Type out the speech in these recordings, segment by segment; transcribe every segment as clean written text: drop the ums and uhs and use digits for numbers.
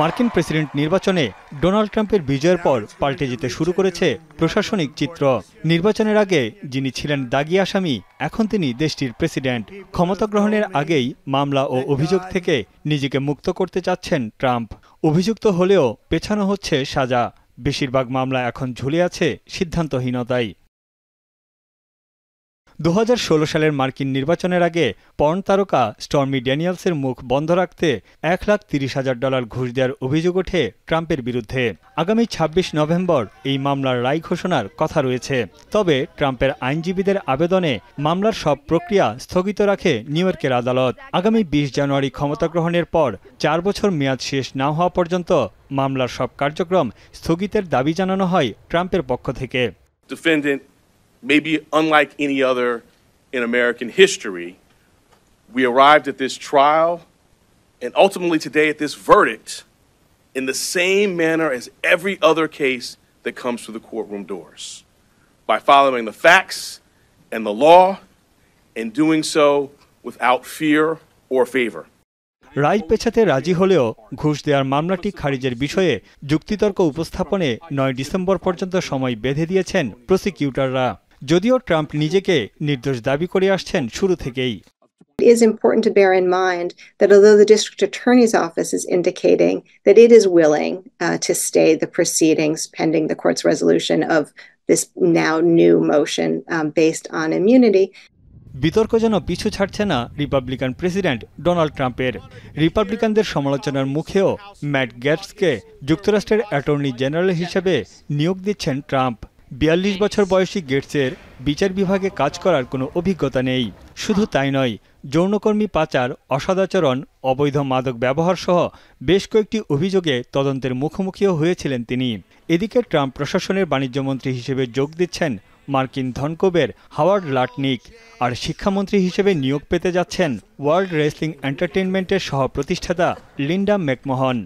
মার্কিন প্রেসিডেন্ট নির্বাচনে ডোনাল্ড ট্রাম্পের বিজয়ের পর পাল্টে যেতে শুরু করেছে প্রশাসনিক চিত্র। নির্বাচনের আগে যিনি ছিলেন দাগী আসামি, এখন তিনি দেশটির প্রেসিডেন্ট। ক্ষমতা গ্রহণের আগেই মামলা ও অভিযোগ থেকে নিজেকে মুক্ত করতে চাচ্ছেন ট্রাম্প। অভিযুক্ত হলেও পেছানো হচ্ছে সাজা। বেশিরভাগ মামলা এখন ঝুলে আছে সিদ্ধান্তহীনতায়। 2016 সালের মার্কিন নির্বাচনের আগে পর্ন তারকা স্টর্মি ড্যানিয়েলসের মুখ বন্ধ রাখতে $1,30,000 ঘুষ দেওয়ার অভিযোগ ওঠে ট্রাম্পের বিরুদ্ধে। আগামী 26 নভেম্বর এই মামলার রায় ঘোষণার কথা রয়েছে। তবে ট্রাম্পের আইনজীবীদের আবেদনে মামলার সব প্রক্রিয়া স্থগিত রাখে নিউ ইয়র্কের আদালত। আগামী 20 জানুয়ারি ক্ষমতা গ্রহণের পর 4 বছর মেয়াদ শেষ না হওয়া পর্যন্ত মামলার সব কার্যক্রম স্থগিতের দাবি জানানো হয় ট্রাম্পের পক্ষ থেকে। Maybe unlike any other in American history, we arrived at this trial and ultimately today at this verdict in the same manner as every other case that comes through the courtroom doors, by following the facts and the law and doing so without fear or favor. রায় পেছাতে রাজি হলেও ঘুষ দেওয়ার মামলাটি খারিজের বিষয়ে যুক্তিতর্ক উপস্থাপনে 9 December পর্যন্ত সময় বেঁধে দিয়েছেন প্রসিকিউটররা। যদিও ট্রাম্প নিজেকে নির্দোষ দাবি করে আসছেন শুরু থেকেই। It is important to bear in mind that although the district attorney's office is indicating that it is willing to stay the proceedings pending the court's resolution of this now new motion based on immunity, বিতর্ক যেন পিছু ছাড়ছে না Republican president Donald ট্রাম্পের। রিপাবলিকানদের সমালোচনার মুখেও mat গেটসকে যুক্তরাষ্ট্রের attorney general হিসেবে নিয়োগ দিচ্ছেন ট্রাম্প। 42 বছর বয়সী গেটসের বিচার বিভাগে কাজ করার কোনো অভিজ্ঞতা নেই। শুধু তাই নয়, যৌনকর্মী পাচার, অসদাচরণ, অবৈধ মাদক ব্যবহার সহ বেশ কয়েকটি অভিযোগে তদন্তের মুখোমুখিও হয়েছিলেন তিনি। এদিকে ট্রাম্প প্রশাসনের বাণিজ্যমন্ত্রী হিসেবে যোগ দিচ্ছেন মার্কিন ধনকুবের হাওয়ার্ড লাটনিক, আর শিক্ষামন্ত্রী হিসেবে নিয়োগ পেতে যাচ্ছেন ওয়ার্ল্ড রেসলিং এন্টারটেইনমেন্টের সহ প্রতিষ্ঠাতা লিন্ডা ম্যাকমোহন।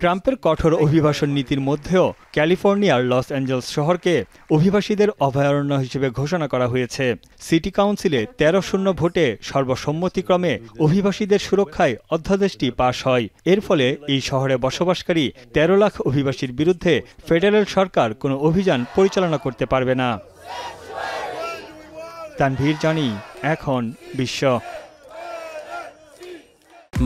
ট্রাম্পের কঠোর অভিবাসন নীতির মধ্যেও ক্যালিফোর্নিয়ার লস অ্যাঞ্জেলস শহরকে অভিবাসীদের অভয়ারণ্য হিসেবে ঘোষণা করা হয়েছে। সিটি কাউন্সিলে 13-0 ভোটে সর্বসম্মতিক্রমে অভিবাসীদের সুরক্ষায় অধ্যাদেশটি পাশ হয়। এর ফলে এই শহরে বসবাসকারী 13 লাখ অভিবাসীর বিরুদ্ধে ফেডারেল সরকার কোনো অভিযান পরিচালনা করতে পারবে না। তানভীর জানি, এখন বিশ্ব।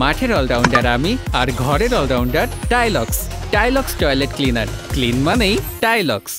মাঠের অলরাউন্ডার আমি, আর ঘরের allrounder Tylox. Tylox toilet cleaner, clean মানেই টাইলক্স।